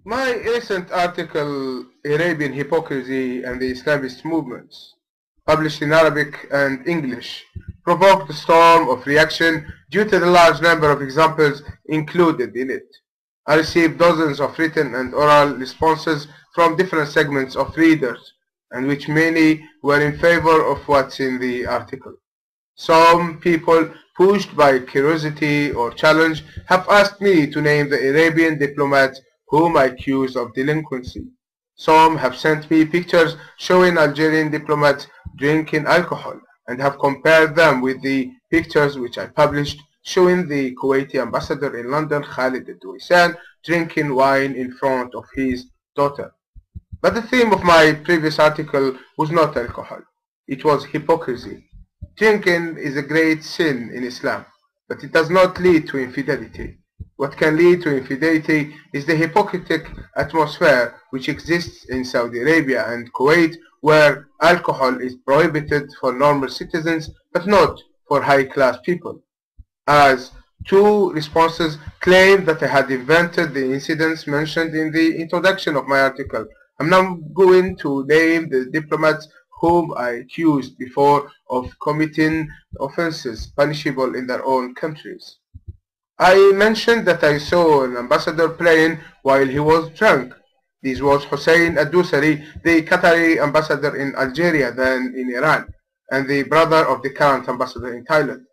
My recent article, Arabian Hypocrisy and the Islamist Movements, published in Arabic and English, provoked a storm of reaction due to the large number of examples included in it. I received dozens of written and oral responses from different segments of readers, and which many were in favor of what's in the article. Some people, pushed by curiosity or challenge, have asked me to name the Arabian diplomats whom I accuse of delinquency. Some have sent me pictures showing Algerian diplomats drinking alcohol and have compared them with the pictures which I published showing the Kuwaiti ambassador in London, Khalid al-Duwaysan, drinking wine in front of his daughter. But the theme of my previous article was not alcohol. It was hypocrisy. Drinking is a great sin in Islam, but it does not lead to infidelity. What can lead to infidelity is the hypocritical atmosphere which exists in Saudi Arabia and Kuwait, where alcohol is prohibited for normal citizens but not for high-class people. As two responses claimed that I had invented the incidents mentioned in the introduction of my article, I'm now going to name the diplomats whom I accused before of committing offenses punishable in their own countries. I mentioned that I saw an ambassador playing while he was drunk. This was Hussein Ad-Dusari, the Qatari ambassador in Algeria, then in Iran, and the brother of the current ambassador in Thailand.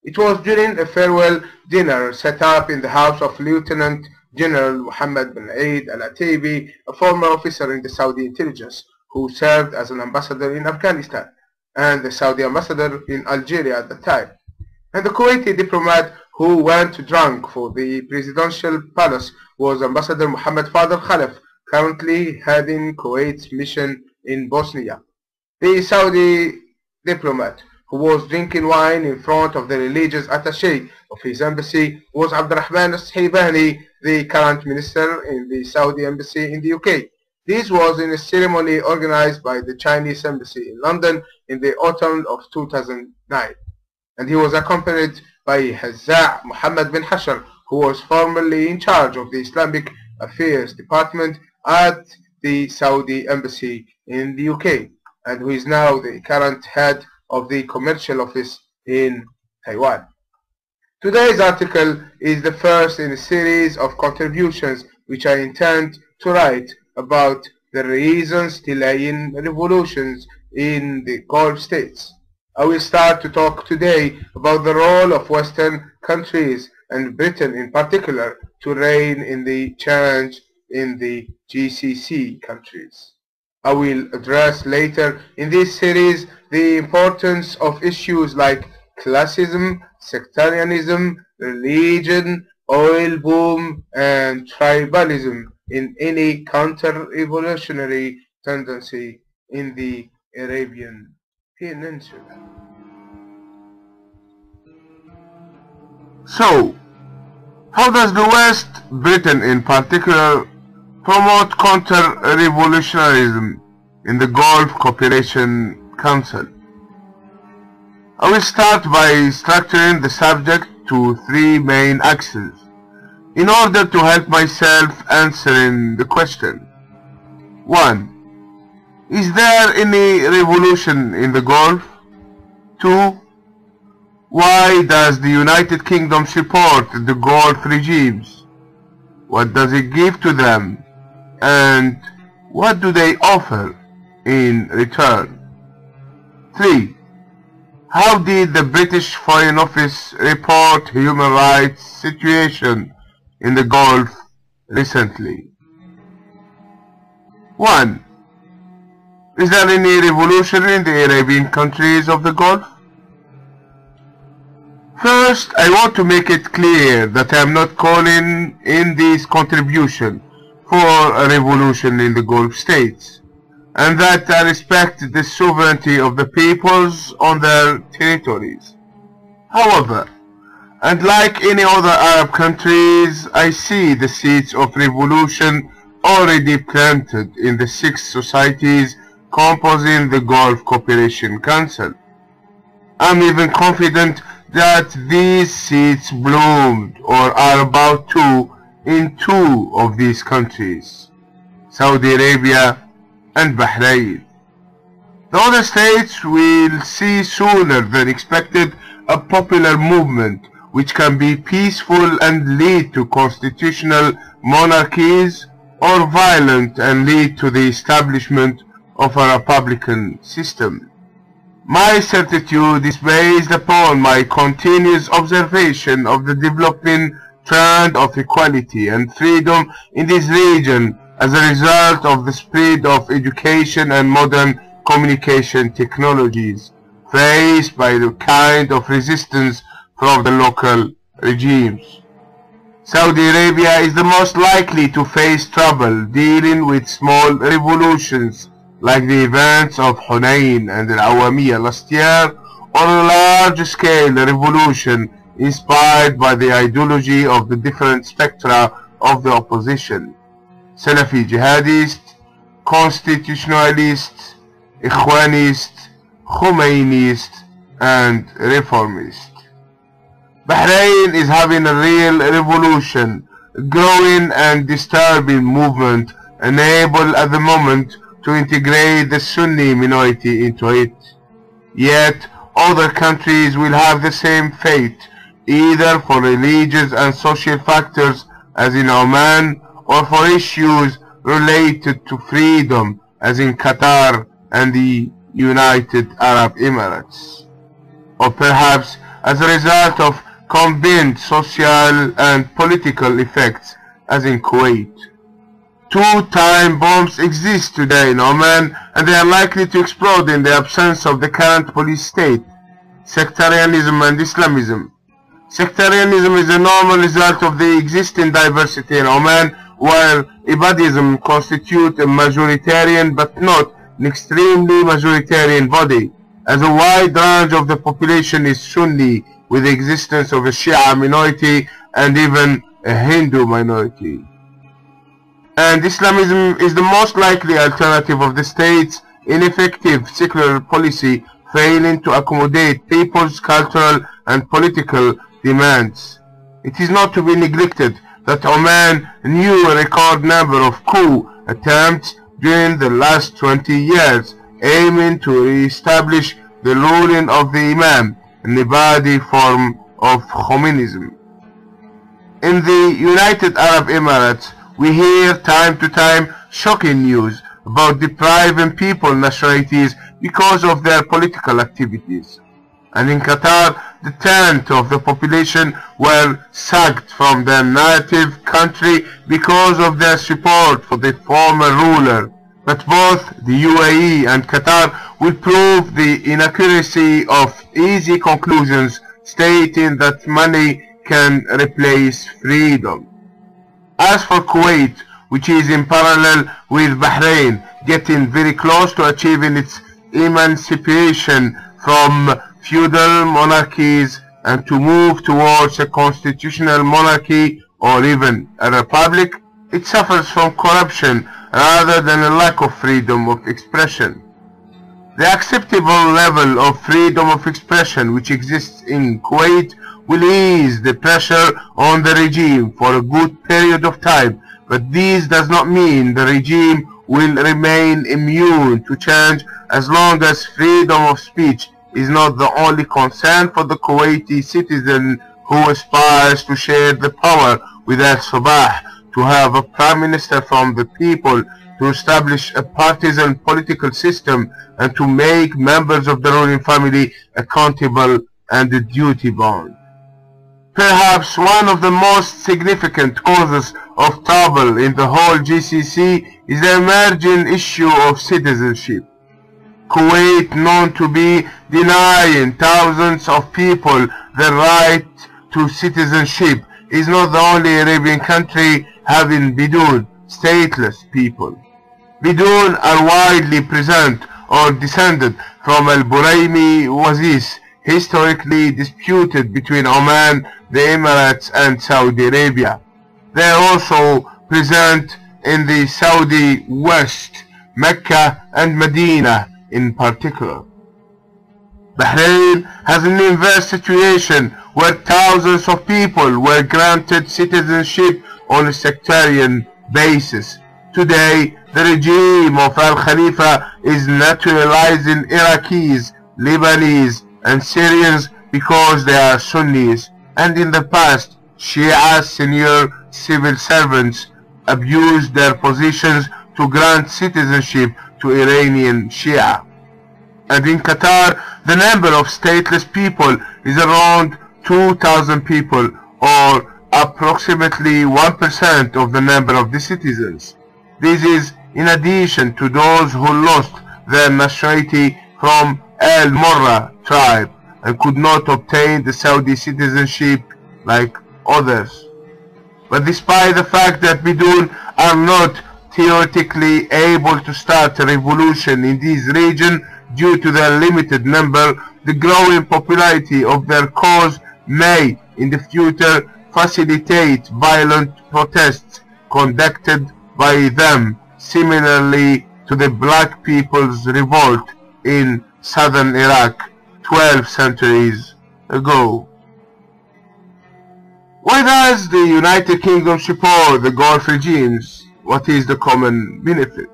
It was during a farewell dinner set up in the house of Lieutenant General Muhammad bin Eid al-Ataibi, a former officer in the Saudi intelligence, who served as an ambassador in Afghanistan, and the Saudi ambassador in Algeria at the time, and the Kuwaiti diplomat who went drunk for the presidential palace was Ambassador Muhammad Fadl Khalaf, currently heading Kuwait's mission in Bosnia. The Saudi diplomat who was drinking wine in front of the religious attaché of his embassy was Abdurrahman al-Sahibani, the current minister in the Saudi embassy in the UK. This was in a ceremony organized by the Chinese embassy in London in the autumn of 2009, and he was accompanied by Hazza' Muhammad bin Hashar, who was formerly in charge of the Islamic Affairs Department at the Saudi embassy in the UK, and who is now the current head of the commercial office in Taiwan. Today's article is the first in a series of contributions which I intend to write about the reasons delaying revolutions in the Gulf states. I will start to talk today about the role of Western countries and Britain in particular to rein in the change in the GCC countries. I will address later in this series the importance of issues like classism, sectarianism, religion, oil boom, and tribalism in any counter-revolutionary tendency in the Arabian Peninsula. So, how does the West, Britain in particular, promote counter-revolutionarism in the Gulf Cooperation Council? I will start by structuring the subject to three main axes in order to help myself answering the question. 1. Is there any revolution in the Gulf? 2. Why does the United Kingdom support the Gulf regimes? What does it give to them? And what do they offer in return? 3. How did the British Foreign Office report human rights situation in the Gulf recently? 1. Is there any revolution in the Arabian countries of the Gulf? First, I want to make it clear that I am not calling in this contribution for a revolution in the Gulf states, and that I respect the sovereignty of the peoples on their territories. However, and like any other Arab countries, I see the seeds of revolution already planted in the 6 societies composing the Gulf Cooperation Council. I'm even confident that these seeds bloomed or are about to in two of these countries, Saudi Arabia and Bahrain. The other states will see sooner than expected a popular movement which can be peaceful and lead to constitutional monarchies, or violent and lead to the establishment of a republican system. My certitude is based upon my continuous observation of the developing trend of equality and freedom in this region as a result of the spread of education and modern communication technologies faced by the kind of resistance from the local regimes. Saudi Arabia is the most likely to face trouble dealing with small revolutions like the events of Hunayn and Al-Awamiyah last year, or a large-scale revolution inspired by the ideology of the different spectra of the opposition: Salafi jihadist, constitutionalist, Ikhwanist, Khomeiniist, and reformist. Bahrain is having a real revolution, growing and disturbing movement, unable at the moment to integrate the Sunni minority into it. Yet other countries will have the same fate, either for religious and social factors as in Oman, or for issues related to freedom as in Qatar and the United Arab Emirates, or perhaps as a result of combined social and political effects as in Kuwait. Two-time bombs exist today in Oman, and they are likely to explode in the absence of the current police state: sectarianism and Islamism. Sectarianism is a normal result of the existing diversity in Oman, while Ibadism constitutes a majoritarian but not an extremely majoritarian body, as a wide range of the population is Sunni, with the existence of a Shia minority and even a Hindu minority. And Islamism is the most likely alternative of the state's ineffective secular policy, failing to accommodate people's cultural and political demands. It is not to be neglected that Oman knew a record number of coup attempts during the last 20 years, aiming to re-establish the ruling of the Imam, an Ibadi form of Khomeinism. In the United Arab Emirates, we hear time to time shocking news about depriving people nationalities because of their political activities. And in Qatar, the tenth of the population were sacked from their native country because of their support for the former ruler. But both the UAE and Qatar will prove the inaccuracy of easy conclusions stating that money can replace freedom. As for Kuwait, which is in parallel with Bahrain, getting very close to achieving its emancipation from feudal monarchies and to move towards a constitutional monarchy or even a republic, it suffers from corruption rather than a lack of freedom of expression. The acceptable level of freedom of expression which exists in Kuwait will ease the pressure on the regime for a good period of time, but this does not mean the regime will remain immune to change as long as freedom of speech is not the only concern for the Kuwaiti citizen who aspires to share the power with al-Sabah, to have a prime minister from the people, to establish a partisan political system, and to make members of the ruling family accountable and duty-bound. Perhaps one of the most significant causes of trouble in the whole GCC is the emerging issue of citizenship. Kuwait, known to be denying thousands of people the right to citizenship, is not the only Arabian country having Bidun, stateless people. Bidun are widely present or descended from Al-Buraimi Wazis, historically disputed between Oman, the Emirates and Saudi Arabia. They are also present in the Saudi West, Mecca and Medina in particular. Bahrain has an inverse situation where thousands of people were granted citizenship on a sectarian basis. Today, the regime of Al Khalifa is naturalizing Iraqis, Lebanese, and Syrians because they are Sunnis, and in the past, Shia senior civil servants abused their positions to grant citizenship to Iranian Shia. And in Qatar, the number of stateless people is around 2,000 people, or approximately 1% of the number of the citizens. This is in addition to those who lost their nationality from Al Murrah tribe and could not obtain the Saudi citizenship like others. But despite the fact that Bidun are not theoretically able to start a revolution in this region due to their limited number, the growing popularity of their cause may in the future facilitate violent protests conducted by them, similarly to the Black People's Revolt in southern Iraq 12 centuries ago. Why does the United Kingdom support the Gulf regimes? What is the common benefit?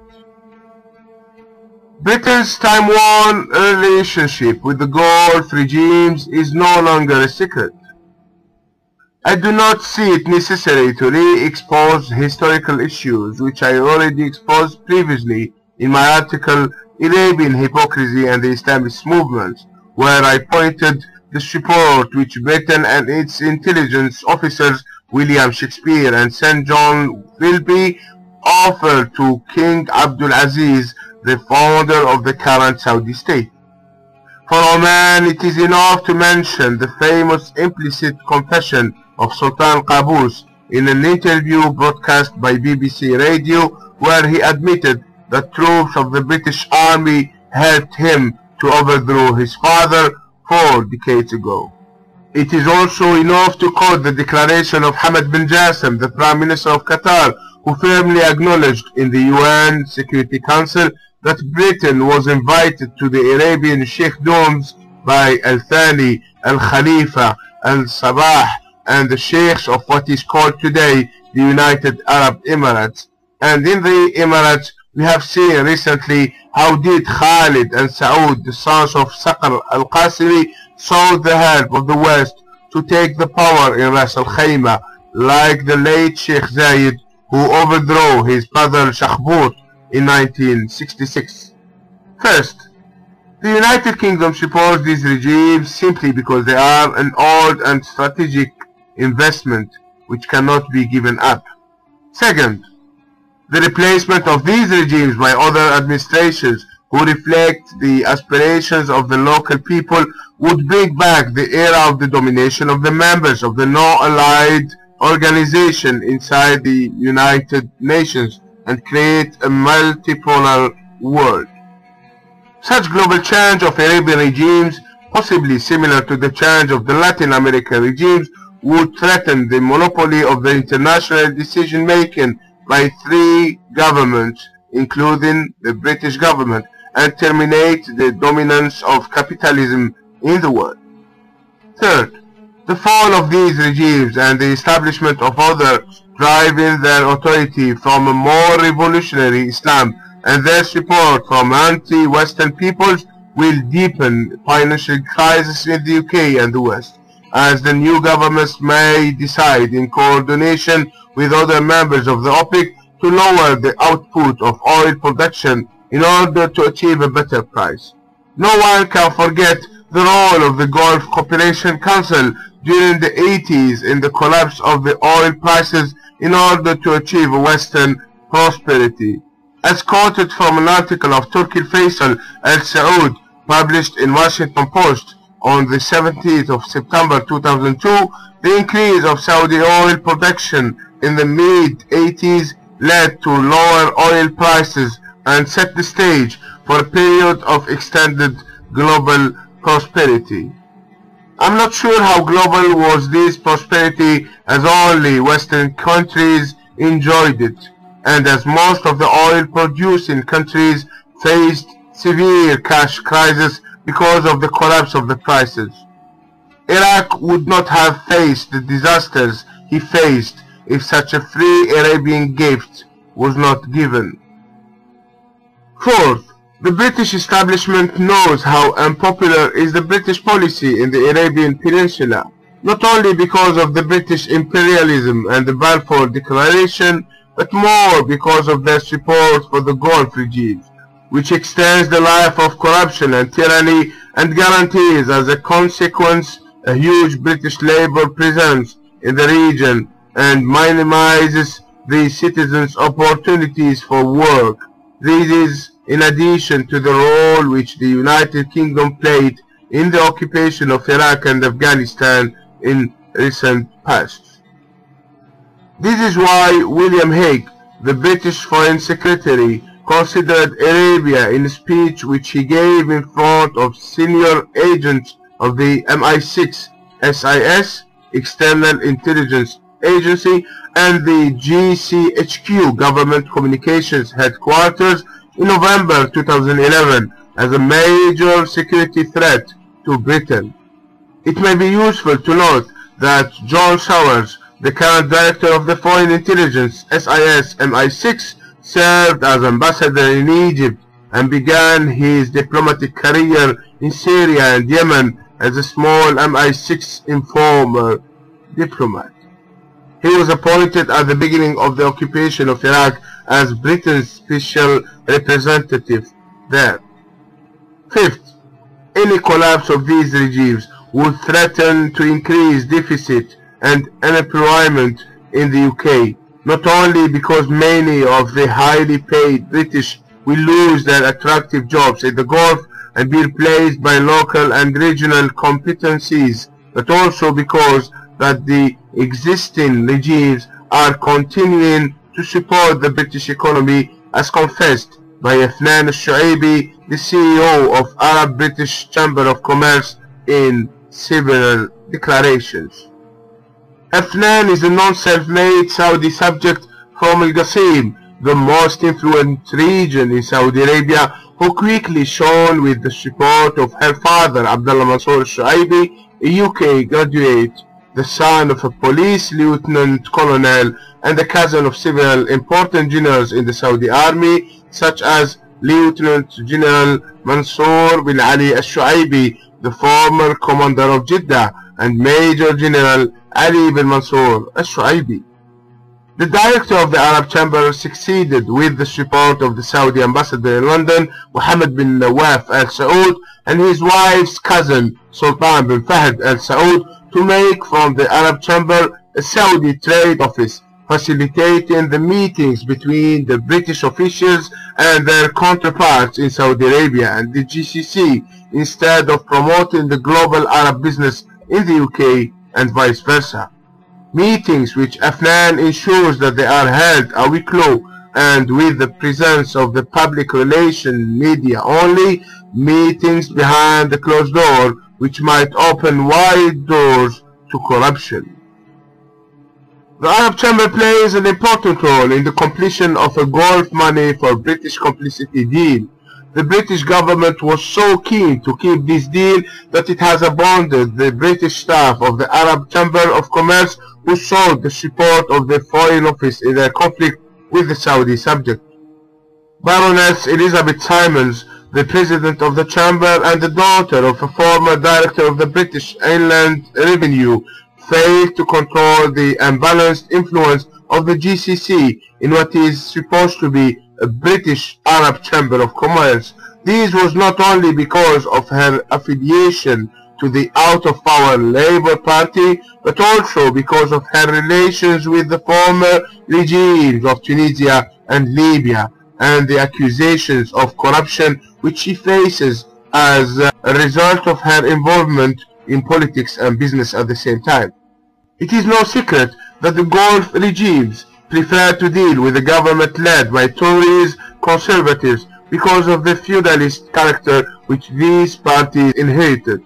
Britain's time-worn relationship with the Gulf regimes is no longer a secret. I do not see it necessary to re-expose historical issues which I already exposed previously in my article Arabian Hypocrisy and the Islamist Movement, where I pointed the support which Britain and its intelligence officers William Shakespeare and St. John Wilby offered to King Abdul Aziz, the founder of the current Saudi state. For Oman, it is enough to mention the famous implicit confession of Sultan Qaboos in an interview broadcast by BBC Radio, where he admitted that troops of the British Army helped him to overthrow his father 4 decades ago. It is also enough to quote the declaration of Hamad bin Jassim, the Prime Minister of Qatar, who firmly acknowledged in the UN Security Council that Britain was invited to the Arabian Sheikdoms by Al-Thani, Al-Khalifa, Al-Sabah, and the Sheikhs of what is called today the United Arab Emirates. And in the Emirates, we have seen recently how did Khalid and Saud, the sons of Saqr al-Qasimi, sought the help of the West to take the power in Ras al-Khaimah, like the late Sheikh Zayed, who overthrew his brother Shakhbut in 1966. First, the United Kingdom supports these regimes simply because they are an old and strategic investment which cannot be given up. Second, the replacement of these regimes by other administrations who reflect the aspirations of the local people would bring back the era of the domination of the members of the no-allied organization inside the United Nations and create a multipolar world. Such global change of Arabian regimes, possibly similar to the change of the Latin American regimes, would threaten the monopoly of the international decision-making by 3 governments, including the British government, and terminate the dominance of capitalism in the world. Third, the fall of these regimes and the establishment of others driving their authority from a more revolutionary Islam and their support from anti-Western peoples will deepen financial crisis in the UK and the West, as the new governments may decide in coordination with other members of the OPEC to lower the output of oil production in order to achieve a better price. No one can forget the role of the Gulf Cooperation Council during the 80s in the collapse of the oil prices in order to achieve Western prosperity. As quoted from an article of Turki Faisal Al Saud published in Washington Post on the 17th of September 2002, the increase of Saudi oil production in the mid-80s led to lower oil prices and set the stage for a period of extended global prosperity. I'm not sure how global was this prosperity, as only Western countries enjoyed it, and as most of the oil producing countries faced severe cash crisis because of the collapse of the prices. Iraq would not have faced the disasters he faced if such a free Arabian gift was not given. Fourth, the British establishment knows how unpopular is the British policy in the Arabian Peninsula, not only because of the British imperialism and the Balfour Declaration, but more because of their support for the Gulf regimes, which extends the life of corruption and tyranny and guarantees as a consequence a huge British Labour presence in the region and minimizes the citizens' opportunities for work. This is in addition to the role which the United Kingdom played in the occupation of Iraq and Afghanistan in recent past. This is why William Hague, the British Foreign Secretary, considered Arabia in a speech which he gave in front of senior agents of the MI6 SIS, External Intelligence Agency, and the GCHQ Government Communications Headquarters in November 2011 as a major security threat to Britain. It may be useful to note that John Sowers, the current director of the Foreign Intelligence SIS MI6, served as ambassador in Egypt and began his diplomatic career in Syria and Yemen as a small MI6 informal diplomat. He was appointed at the beginning of the occupation of Iraq as Britain's special representative there. Fifth, any collapse of these regimes would threaten to increase deficit and unemployment in the UK, not only because many of the highly paid British will lose their attractive jobs in the Gulf and be replaced by local and regional competencies, but also because that the existing regimes are continuing to support the British economy, as confessed by Afnan al-Shuaibi, the CEO of Arab British Chamber of Commerce, in several declarations. Afnan is a non-self-made Saudi subject from Al Qasim, the most influential region in Saudi Arabia, who quickly shone with the support of her father, Abdullah Mansour al-Shuaibi, a UK graduate, the son of a police lieutenant colonel and the cousin of several important generals in the Saudi army, such as Lieutenant General Mansour bin Ali al-Shuaibi, the former commander of Jeddah, and Major General Ali bin Mansour al-Shuaibi. The director of the Arab Chamber succeeded, with the support of the Saudi ambassador in London, Mohammed bin Nawaf al Saud, and his wife's cousin, Sultan bin Fahd al Saud, to make from the Arab Chamber a Saudi trade office, facilitating the meetings between the British officials and their counterparts in Saudi Arabia and the GCC, instead of promoting the global Arab business in the UK and vice versa. Meetings which Afnan ensures that they are held a week long and with the presence of the public relations media only, meetings behind the closed door which might open wide doors to corruption. The Arab Chamber plays an important role in the completion of a Gulf money for British complicity deal. The British government was so keen to keep this deal that it has abandoned the British staff of the Arab Chamber of Commerce, who sought the support of the Foreign Office in their conflict with the Saudi subject. Baroness Elizabeth Simons, the president of the chamber and the daughter of a former director of the British Inland Revenue, failed to control the unbalanced influence of the GCC in what is supposed to be a British Arab Chamber of Commerce. This was not only because of her affiliation to the out-of-power Labour Party, but also because of her relations with the former regimes of Tunisia and Libya, and the accusations of corruption which she faces as a result of her involvement in politics and business at the same time. It is no secret that the Gulf regimes prefer to deal with a government led by Tories conservatives because of the feudalist character which these parties inherited.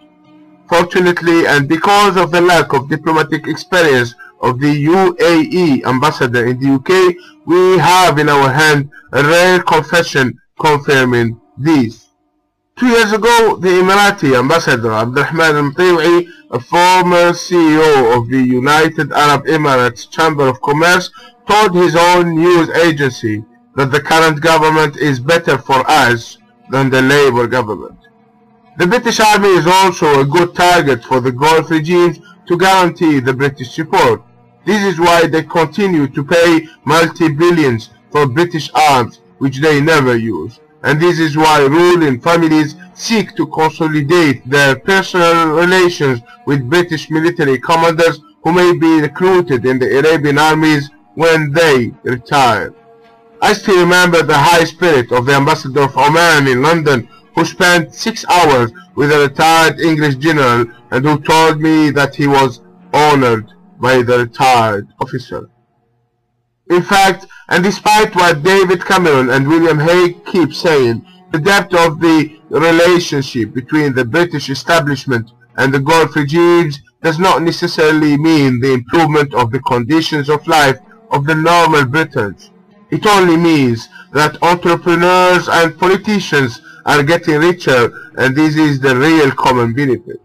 Fortunately, and because of the lack of diplomatic experience of the UAE ambassador in the UK, we have in our hand a rare confession confirming this. 2 years ago, the Emirati ambassador Abdulrahman al-Mtiwi a former CEO of the United Arab Emirates Chamber of Commerce, told his own news agency that the current government is better for us than the Labour government. The British Army is also a good target for the Gulf regimes to guarantee the British support. This is why they continue to pay multi-billions for British arms which they never use. And this is why ruling families seek to consolidate their personal relations with British military commanders who may be recruited in the Arabian armies when they retire. I still remember the high spirit of the ambassador of Oman in London, who spent 6 hours with a retired English general and who told me that he was honored by the retired officer. In fact, and despite what David Cameron and William Hague keep saying, the depth of the relationship between the British establishment and the Gulf regimes does not necessarily mean the improvement of the conditions of life of the normal Britons. It only means that entrepreneurs and politicians are getting richer, and this is the real common benefit.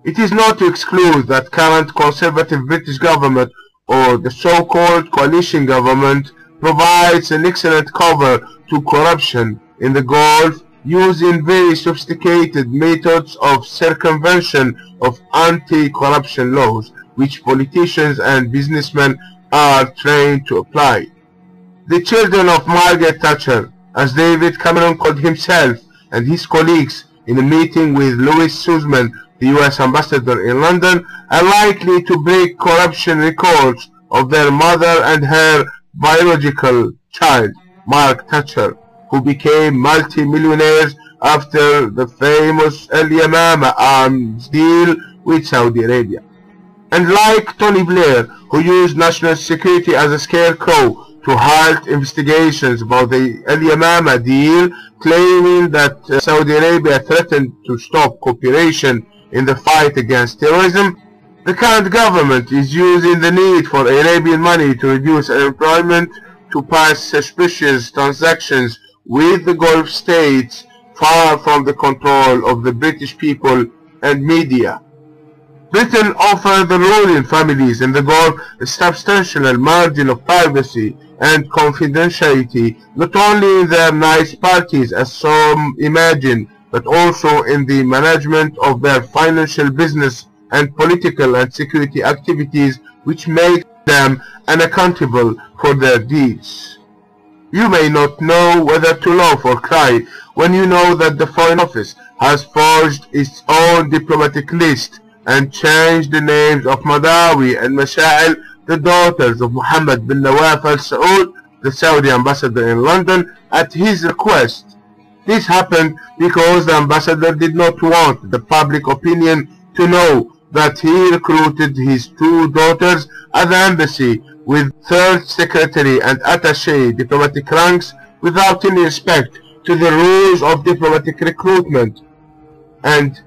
It is not to exclude that current conservative British government or the so-called coalition government provides an excellent cover to corruption in the Gulf using very sophisticated methods of circumvention of anti-corruption laws which politicians and businessmen are trained to apply. The children of Margaret Thatcher, as David Cameron called himself and his colleagues in a meeting with Louis Sussman, the US ambassador in London, are likely to break corruption records of their mother and her biological child, Mark Thatcher, who became multi-millionaires after the famous Al Yamama arms deal with Saudi Arabia. And like Tony Blair, who used national security as a scarecrow to halt investigations about the Al Yamama deal, claiming that Saudi Arabia threatened to stop cooperation in the fight against terrorism, the current government is using the need for Arabian money to reduce unemployment to pass suspicious transactions with the Gulf states far from the control of the British people and media. Britain offered the ruling families in the Gulf a substantial margin of privacy and confidentiality, not only in their nice parties as some imagine, but also in the management of their financial, business and political and security activities, which make them unaccountable for their deeds. You may not know whether to laugh or cry when you know that the Foreign Office has forged its own diplomatic list and changed the names of Madawi and Masha'il, the daughters of Mohammed bin Nawaf Al Saud, the Saudi ambassador in London, at his request. This happened because the ambassador did not want the public opinion to know that he recruited his two daughters at the embassy with third secretary and attaché diplomatic ranks without any respect to the rules of diplomatic recruitment. And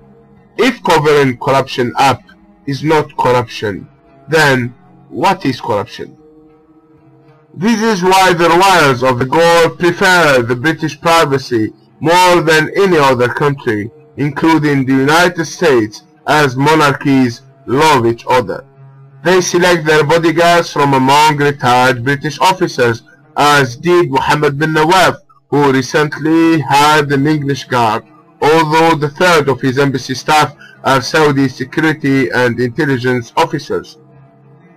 if covering corruption up is not corruption, then what is corruption? This is why the royals of the Gulf prefer the British privacy more than any other country, including the United States, as monarchies love each other. They select their bodyguards from among retired British officers, as did Mohammed bin Nawaf, who recently had an English guard, although the third of his embassy staff are Saudi security and intelligence officers.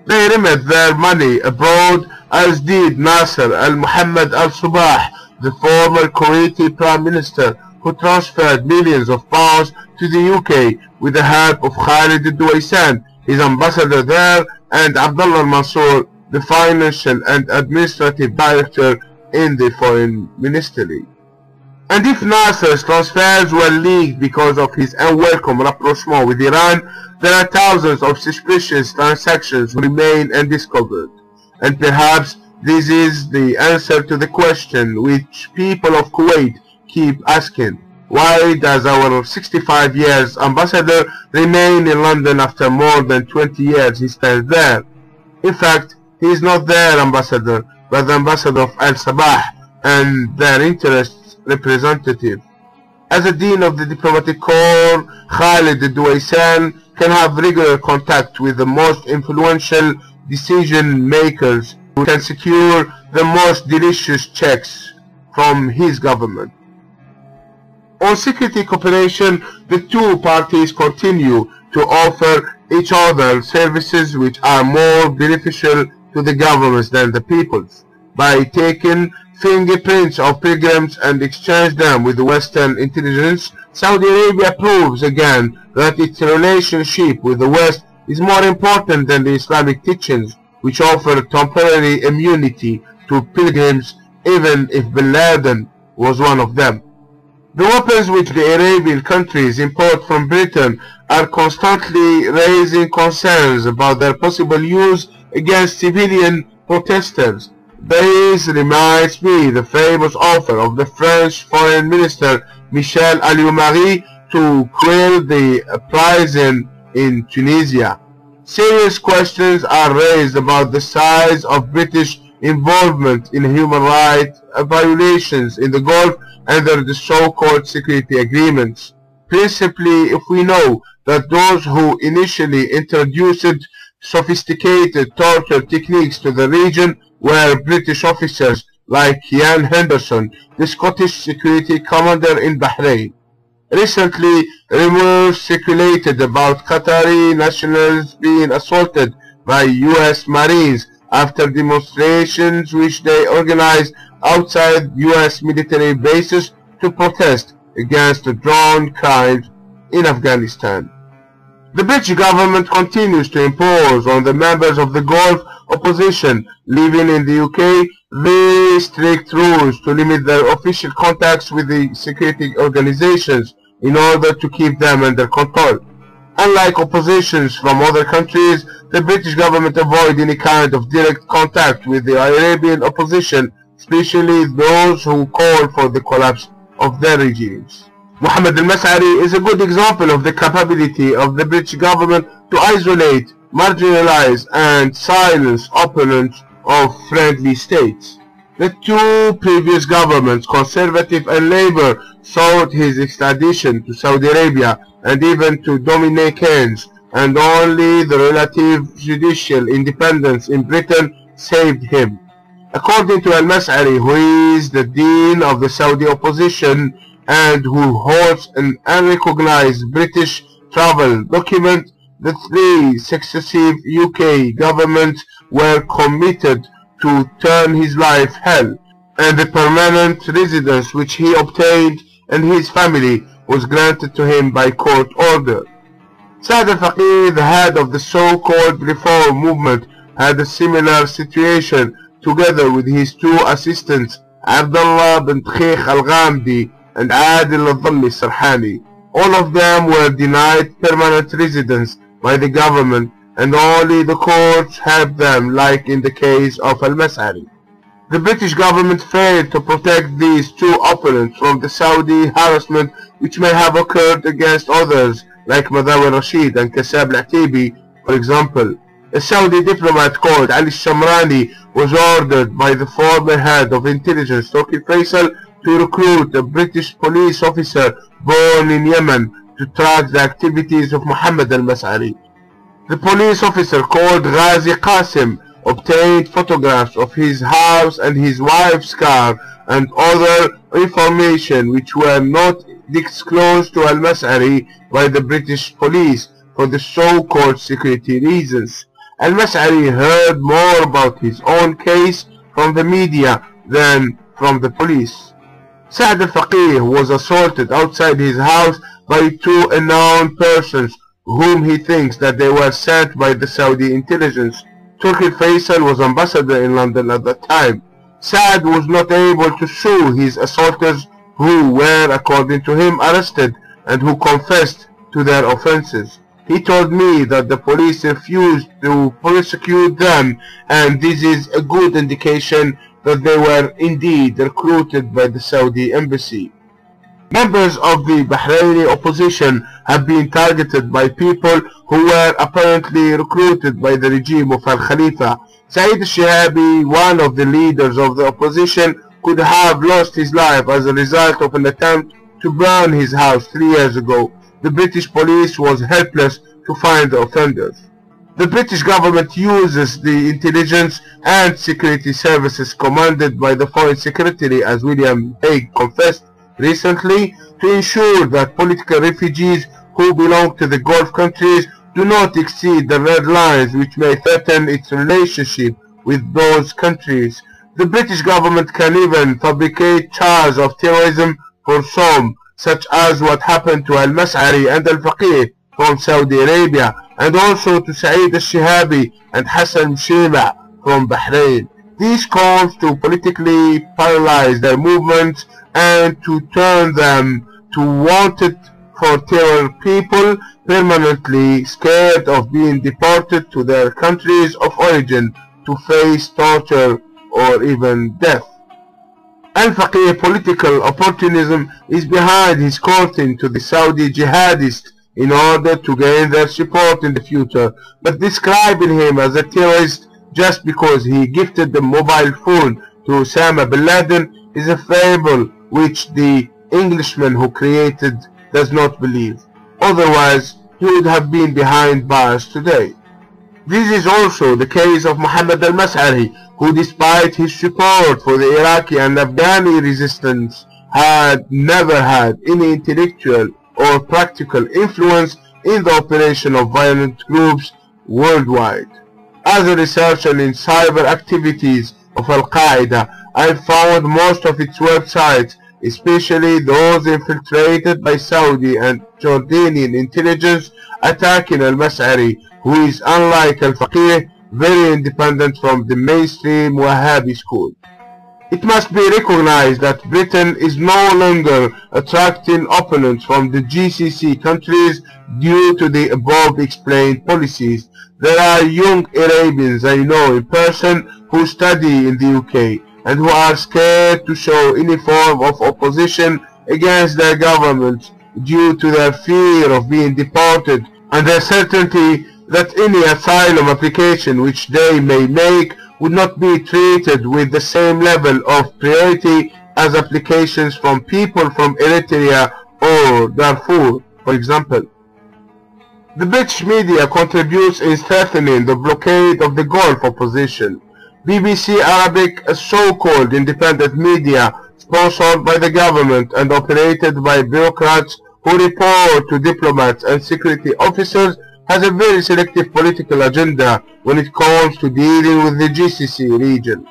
They remit their money abroad, as did Nasser al-Muhammad al-Sabah, the former Kuwaiti Prime Minister, who transferred millions of pounds to the UK with the help of Khalid al-Duwaysan, his ambassador there, and Abdullah Mansour, the financial and administrative director in the foreign ministry. And if Nasser's transfers were leaked because of his unwelcome rapprochement with Iran, there are thousands of suspicious transactions who remain undiscovered. And perhaps this is the answer to the question which people of Kuwait keep asking: why does our 65 years ambassador remain in London after more than 20 years he spent there? In fact, he is not their ambassador, but the ambassador of Al-Sabah and their interests representative. As a dean of the diplomatic corps, Khalid al-Duwaysan can have regular contact with the most influential decision makers who can secure the most delicious checks from his government. On security cooperation, the two parties continue to offer each other services which are more beneficial to the governments than the peoples. By taking fingerprints of pilgrims and exchange them with Western intelligence, Saudi Arabia proves again that its relationship with the West is more important than the Islamic teachings, which offer temporary immunity to pilgrims, even if Bin Laden was one of them. The weapons which the Arabian countries import from Britain are constantly raising concerns about their possible use against civilian protesters. This reminds me the famous offer of the French Foreign Minister Michel Alliot-Marie to quell the uprising in Tunisia. Serious questions are raised about the size of British involvement in human rights violations in the Gulf under the so-called security agreements. Principally, if we know that those who initially introduced sophisticated torture techniques to the region were British officers like Ian Henderson, the Scottish security commander in Bahrain. Recently, rumors circulated about Qatari nationals being assaulted by US Marines after demonstrations which they organized outside US military bases to protest against the drone crimes in Afghanistan. The British government continues to impose on the members of the Gulf opposition living in the UK very strict rules to limit their official contacts with the security organizations in order to keep them under control. Unlike oppositions from other countries, the British government avoid any kind of direct contact with the Arabian opposition, especially those who call for the collapse of their regimes. Mohammed al-Mas'ari is a good example of the capability of the British government to isolate, marginalize and silence opponents of friendly states. The two previous governments, Conservative and Labour, sought his extradition to Saudi Arabia and even to Dominicans, and only the relative judicial independence in Britain saved him. According to al-Mas'ari, who is the dean of the Saudi opposition and who holds an unrecognized British travel document, the three successive UK governments were committed to turn his life hell, and the permanent residence which he obtained and his family was granted to him by court order. Saad al-Faqih, the head of the so-called reform movement, had a similar situation together with his two assistants, Abdullah bin Sheikh al-Ghamdi and Adil al-Dhalli al-Sarhani. All of them were denied permanent residence by the government, and only the courts helped them, like in the case of al-Mas'ari. The British government failed to protect these two opponents from the Saudi harassment which may have occurred against others like Madawi Rashid and Kassab al-Atibi, for example. A Saudi diplomat called Ali Shamrani was ordered by the former head of intelligence Turki Faisal to recruit a British police officer born in Yemen to track the activities of Mohammed al-Mas'ari. The police officer called Ghazi Qasim obtained photographs of his house and his wife's car and other information which were not disclosed to al-Mas'ari by the British police for the so-called security reasons. Al-Mas'ari heard more about his own case from the media than from the police. Saad al-Faqih was assaulted outside his house by two unknown persons whom he thinks that they were sent by the Saudi intelligence. Turki Faisal was ambassador in London at that time. Saad was not able to sue his assaulters, who were, according to him, arrested and who confessed to their offenses. He told me that the police refused to prosecute them, and this is a good indication that they were indeed recruited by the Saudi embassy. Members of the Bahraini opposition have been targeted by people who were apparently recruited by the regime of Al-Khalifa. Saeed al-Shihabi, one of the leaders of the opposition, could have lost his life as a result of an attempt to burn his house 3 years ago. The British police was helpless to find the offenders. The British government uses the intelligence and security services commanded by the Foreign Secretary, as William Hague confessed recently, to ensure that political refugees who belong to the Gulf countries do not exceed the red lines which may threaten its relationship with those countries. The British government can even fabricate charges of terrorism for some, such as what happened to Al-Mas'ari and Al-Faqih from Saudi Arabia, and also to Saeed al-Shihabi and Hassan Shima from Bahrain. This calls to politically paralyze their movements and to turn them to wanted for terror people permanently scared of being deported to their countries of origin to face torture or even death. Al-Faqih political opportunism is behind his courting to the Saudi jihadists in order to gain their support in the future, but describing him as a terrorist just because he gifted the mobile phone to Osama bin Laden is a fable which the Englishman who created does not believe. Otherwise, he would have been behind bars today. This is also the case of Muhammad al-Mas'ari, who despite his support for the Iraqi and Afghani resistance had never had any intellectual or practical influence in the operation of violent groups worldwide. As a researcher in cyber activities of Al-Qaeda, I found most of its websites, especially those infiltrated by Saudi and Jordanian intelligence, attacking al-Mas'ari, who is, unlike al-Faqih, very independent from the mainstream Wahhabi school. It must be recognized that Britain is no longer attracting opponents from the GCC countries due to the above explained policies. There are young Arabians I know in person who study in the UK and who are scared to show any form of opposition against their government due to their fear of being deported and their certainty that any asylum application which they may make would not be treated with the same level of priority as applications from people from Eritrea or Darfur, for example. The British media contributes in strengthening the blockade of the Gulf opposition. BBC Arabic, a so-called independent media sponsored by the government and operated by bureaucrats who report to diplomats and security officers, has a very selective political agenda when it comes to dealing with the GCC region.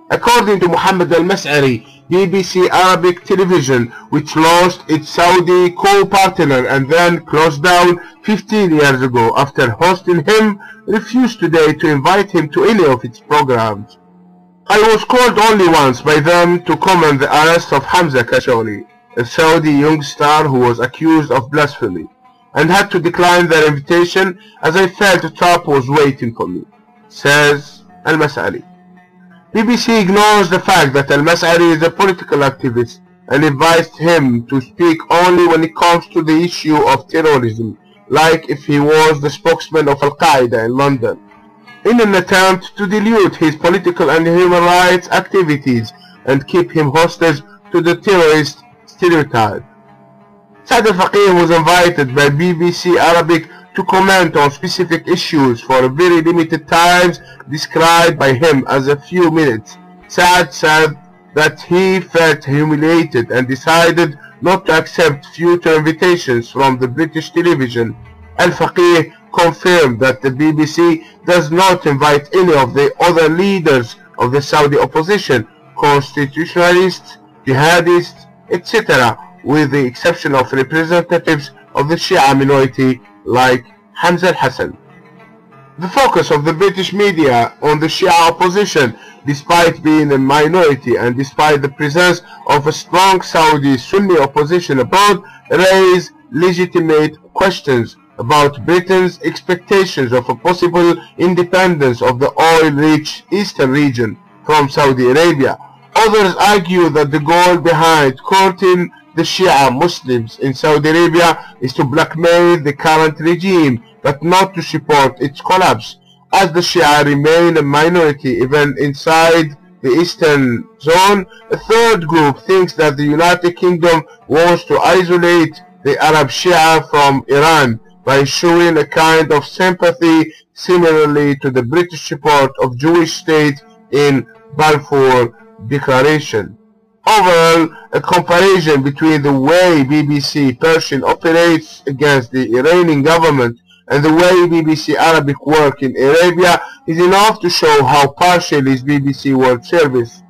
According to Muhammad al-Mas'ari, BBC Arabic television, which lost its Saudi co-partner and then closed down 15 years ago after hosting him, refused today to invite him to any of its programs. I was called only once by them to comment the arrest of Hamza Khashoggi, a Saudi young star who was accused of blasphemy, and had to decline their invitation as I felt a trap was waiting for me, says al-Mas'ari. BBC ignores the fact that al-Mas'ari is a political activist and advised him to speak only when it comes to the issue of terrorism, like if he was the spokesman of Al-Qaeda in London, in an attempt to dilute his political and human rights activities and keep him hostage to the terrorist stereotype. Saad al-Faqih was invited by BBC Arabic to comment on specific issues for a very limited times described by him as a few minutes. Saad said that he felt humiliated and decided not to accept future invitations from the British television. Al-Faqih confirmed that the BBC does not invite any of the other leaders of the Saudi opposition, constitutionalists, jihadists, etc., with the exception of representatives of the Shia minority like Hamza al-Hassan. The focus of the British media on the Shia opposition, despite being a minority and despite the presence of a strong Saudi Sunni opposition abroad, raise legitimate questions about Britain's expectations of a possible independence of the oil-rich eastern region from Saudi Arabia. Others argue that the goal behind courting the Shia Muslims in Saudi Arabia is to blackmail the current regime, but not to support its collapse, as the Shia remain a minority even inside the eastern zone. A third group thinks that the United Kingdom wants to isolate the Arab Shia from Iran, by showing a kind of sympathy similarly to the British support of Jewish state in Balfour Declaration. Overall, a comparison between the way BBC Persian operates against the Iranian government and the way BBC Arabic work in Arabia is enough to show how partial is BBC World Service.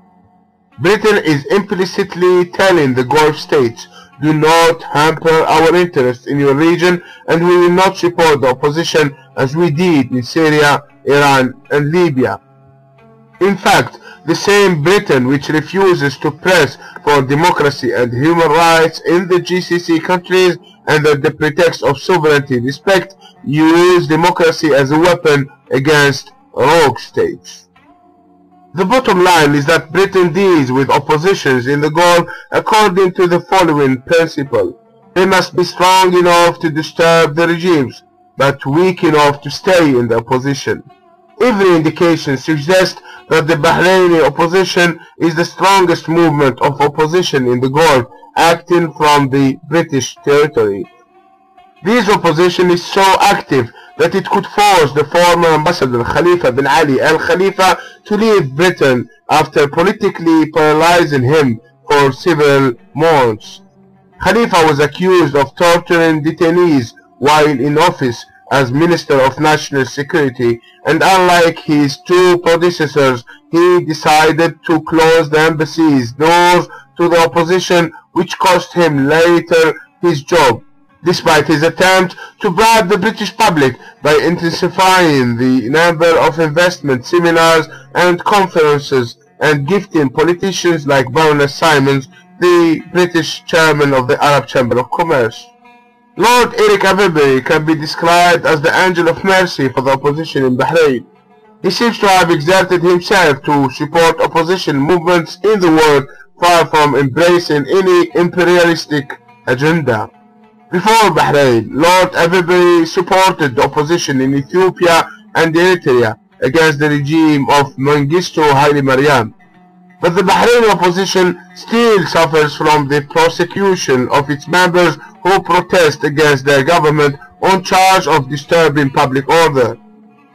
Britain is implicitly telling the Gulf states, do not hamper our interests in your region, and we will not support the opposition as we did in Syria, Iran and Libya. In fact, the same Britain which refuses to press for democracy and human rights in the GCC countries under the pretext of sovereignty respect, use democracy as a weapon against rogue states. The bottom line is that Britain deals with oppositions in the Gulf according to the following principle. They must be strong enough to disturb the regimes, but weak enough to stay in the opposition. Every indication suggests that the Bahraini opposition is the strongest movement of opposition in the Gulf, acting from the British territory. This opposition is so active that it could force the former ambassador Khalifa bin Ali Al Khalifa to leave Britain after politically paralyzing him for several months. Khalifa was accused of torturing detainees while in office as Minister of National Security, and unlike his two predecessors, he decided to close the embassy's doors to the opposition, which cost him later his job, despite his attempt to bribe the British public by intensifying the number of investment seminars and conferences and gifting politicians like Baroness Simons, the British chairman of the Arab Chamber of Commerce. Lord Eric Avebury can be described as the angel of mercy for the opposition in Bahrain. He seems to have exerted himself to support opposition movements in the world, far from embracing any imperialistic agenda. Before Bahrain, Lord Avebury supported the opposition in Ethiopia and Eritrea against the regime of Mengistu Haile Mariam. But the Bahraini opposition still suffers from the prosecution of its members who protest against their government on charge of disturbing public order.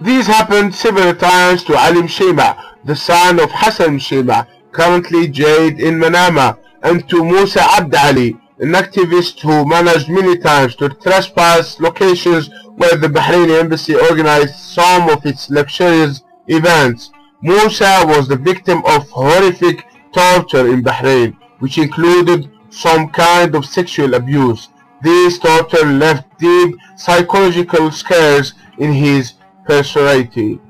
These happened several times to Ali Mshima, the son of Hassan Mshima, currently jailed in Manama, and to Musa Abd Ali, an activist who managed many times to trespass locations where the Bahraini embassy organized some of its luxurious events. Musa was the victim of horrific torture in Bahrain, which included some kind of sexual abuse. This torture left deep psychological scars in his personality.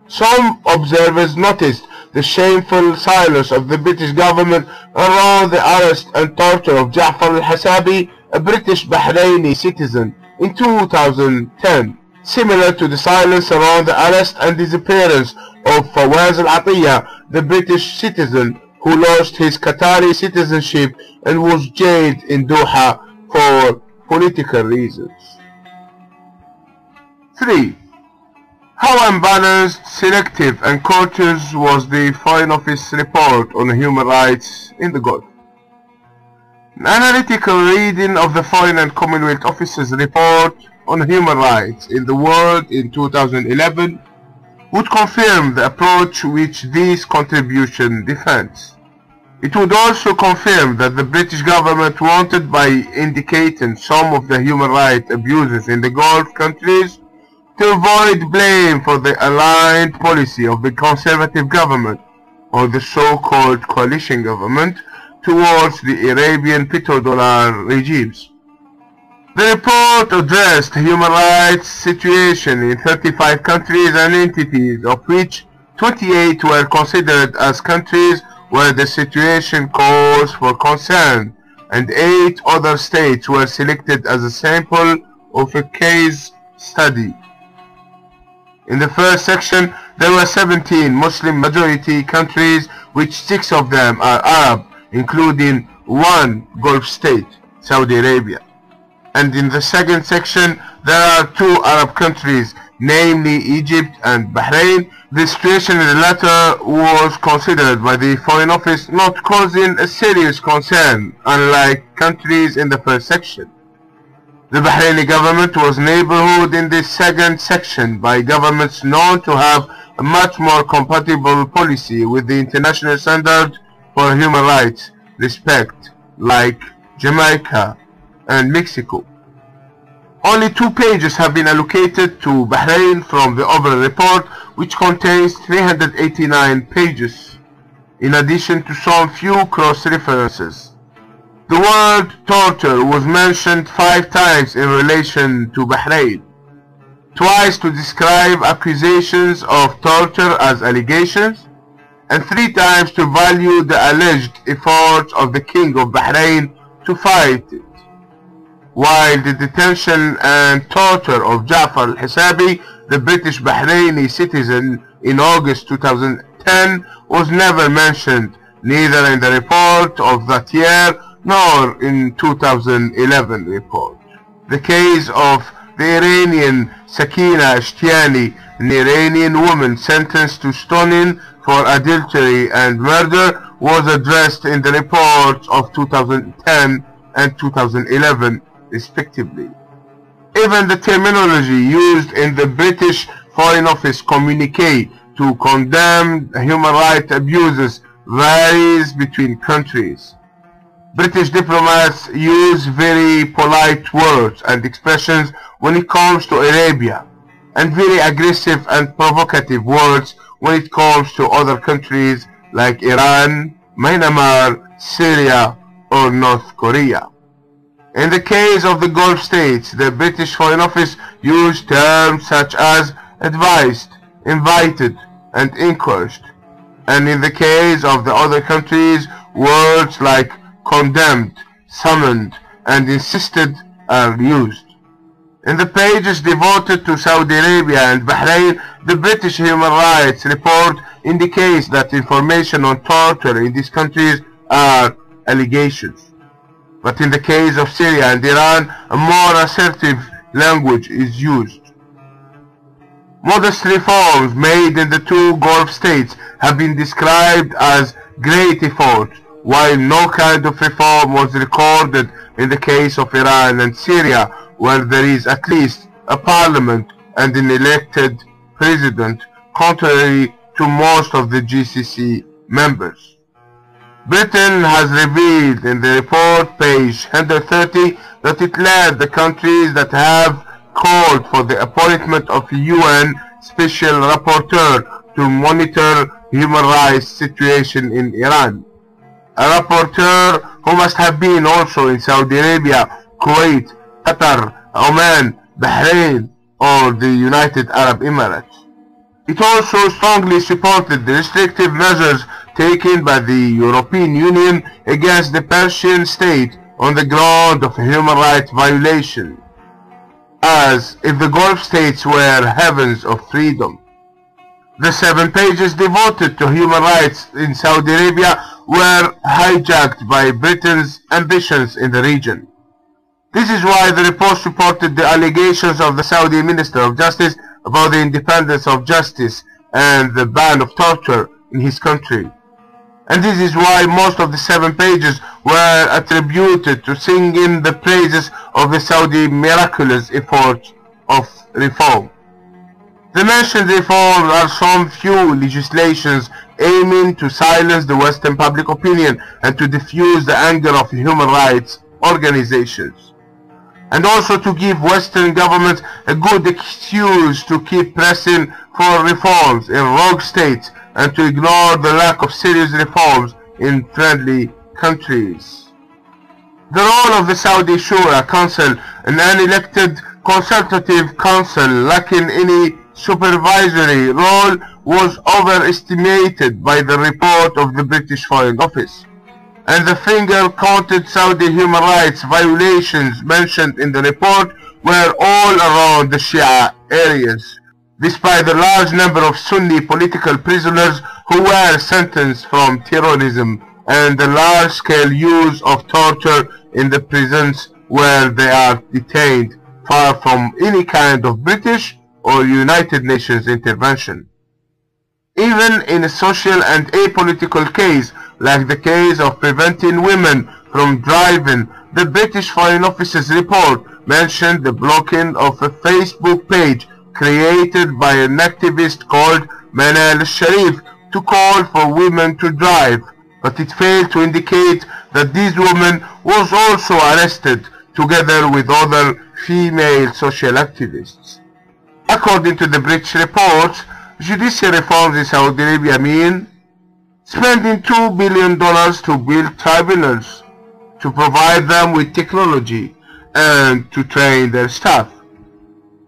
Some observers noticed the shameful silence of the British government around the arrest and torture of Ja'far al-Hasabi, a British Bahraini citizen, in 2010, similar to the silence around the arrest and disappearance of Fawaz al-Atiyah, the British citizen who lost his Qatari citizenship and was jailed in Doha for political reasons. 3. How unbalanced, selective and courteous was the Foreign Office report on human rights in the Gulf? An analytical reading of the Foreign and Commonwealth Office's report on human rights in the world in 2011 would confirm the approach which this contribution defends. It would also confirm that the British government wanted, by indicating some of the human rights abuses in the Gulf countries, to avoid blame for the aligned policy of the Conservative government, or the so-called coalition government, towards the Arabian petrodollar regimes. The report addressed human rights situation in 35 countries and entities, of which 28 were considered as countries where the situation calls for concern, and 8 other states were selected as a sample of a case study. In the first section, there were 17 Muslim majority countries, which 6 of them are Arab, including 1 Gulf state, Saudi Arabia. And in the second section, there are 2 Arab countries, namely Egypt and Bahrain. The situation in the latter was considered by the Foreign Office not causing a serious concern, unlike countries in the first section. The Bahraini government was neighborhood in the second section by governments known to have a much more compatible policy with the international standard for human rights respect, like Jamaica and Mexico. Only 2 pages have been allocated to Bahrain from the overall report, which contains 389 pages, in addition to some few cross-references. The word torture was mentioned 5 times in relation to Bahrain, twice to describe accusations of torture as allegations, and 3 times to value the alleged efforts of the King of Bahrain to fight it, while the detention and torture of Ja'far al-Hisabi, the British Bahraini citizen, in August 2010 was never mentioned, neither in the report of that year nor in 2011 report. The case of the Iranian Sakina Ashtiani, an Iranian woman sentenced to stoning for adultery and murder, was addressed in the reports of 2010 and 2011 respectively. Even the terminology used in the British Foreign Office communique to condemn human rights abuses varies between countries. British diplomats use very polite words and expressions when it comes to Arabia, and very aggressive and provocative words when it comes to other countries like Iran, Myanmar, Syria, or North Korea. In the case of the Gulf states, the British Foreign Office used terms such as advised, invited, and encouraged, and in the case of the other countries, words like condemned, summoned, and insisted are used. In the pages devoted to Saudi Arabia and Bahrain, the British Human Rights Report indicates that information on torture in these countries are allegations. But in the case of Syria and Iran, a more assertive language is used. Modest reforms made in the 2 Gulf states have been described as great efforts, while no kind of reform was recorded in the case of Iran and Syria, where there is at least a parliament and an elected president, contrary to most of the GCC members. Britain has revealed in the report, page 130, that it led the countries that have called for the appointment of a UN Special Rapporteur to monitor human rights situation in Iran. A rapporteur who must have been also in Saudi Arabia, Kuwait, Qatar, Oman, Bahrain, or the United Arab Emirates. It also strongly supported the restrictive measures taken by the European Union against the Persian state on the ground of human rights violation, as if the Gulf states were heavens of freedom. The 7 pages devoted to human rights in Saudi Arabia were hijacked by Britain's ambitions in the region. This is why the report supported the allegations of the Saudi Minister of Justice about the independence of justice and the ban of torture in his country. And this is why most of the 7 pages were attributed to singing the praises of the Saudi miraculous efforts of reform. The mentioned reforms are some few legislations aiming to silence the Western public opinion and to diffuse the anger of human rights organizations, and also to give Western governments a good excuse to keep pressing for reforms in rogue states and to ignore the lack of serious reforms in friendly countries. The role of the Saudi Shura Council, an unelected consultative council lacking any supervisory role, was overestimated by the report of the British Foreign Office, and the finger-counted Saudi human rights violations mentioned in the report were all around the Shia areas, despite the large number of Sunni political prisoners who were sentenced from terrorism and the large-scale use of torture in the prisons where they are detained, far from any kind of British or United Nations intervention. Even in a social and apolitical case, like the case of preventing women from driving, the British Foreign Office's report mentioned the blocking of a Facebook page created by an activist called Manal Sharif to call for women to drive, but it failed to indicate that this woman was also arrested together with other female social activists. According to the British reports, judicial reforms in Saudi Arabia mean spending $2 billion to build tribunals, to provide them with technology, and to train their staff.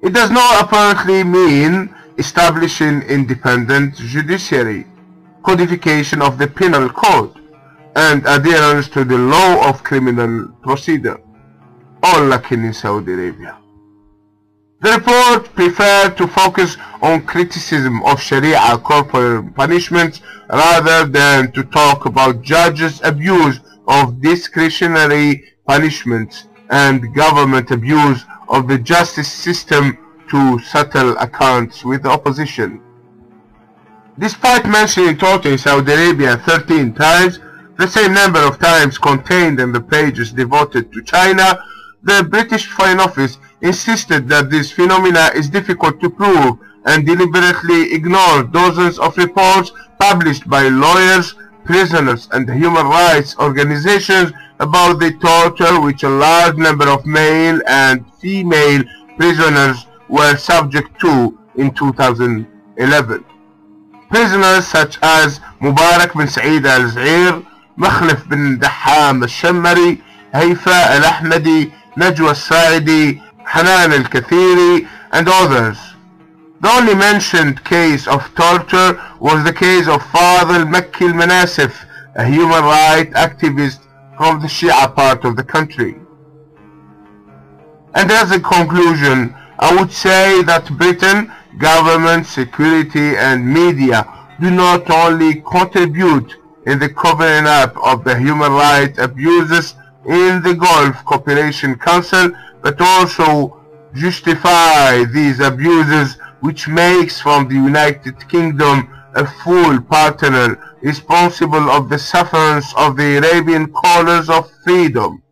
It does not apparently mean establishing independent judiciary, codification of the penal code, and adherence to the law of criminal procedure, all lacking in Saudi Arabia. The report preferred to focus on criticism of Sharia corporal punishments rather than to talk about judges' abuse of discretionary punishments and government abuse of the justice system to settle accounts with the opposition. Despite mentioning torture in Saudi Arabia 13 times, the same number of times contained in the pages devoted to China, the British Foreign Office insisted that this phenomena is difficult to prove and deliberately ignored dozens of reports published by lawyers, prisoners and human rights organizations about the torture which a large number of male and female prisoners were subject to in 2011. Prisoners such as Mubarak bin Saeed al-Z'ir, Makhlif bin Daham al-Shammari, Haifa al-Ahmadi, Najwa al-Sa'idi, Hanan al-Kathiri and others. The only mentioned case of torture was the case of Fadl Makki al-Manasif, a human rights activist from the Shia part of the country. And as a conclusion, I would say that Britain, government, security and media do not only contribute in the covering up of the human rights abuses in the Gulf Cooperation Council, but also justify these abuses, which makes from the United Kingdom a full partner responsible of the sufferance of the Arabian callers of freedom.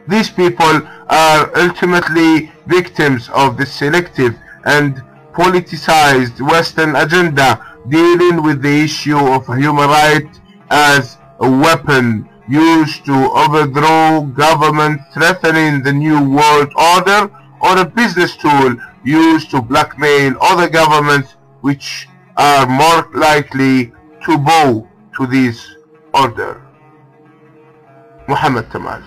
These people are ultimately victims of the selective and politicized Western agenda dealing with the issue of human rights as a weapon used to overthrow government threatening the new world order, or a business tool used to blackmail other governments which are more likely to bow to this order. Muhammad Tamal.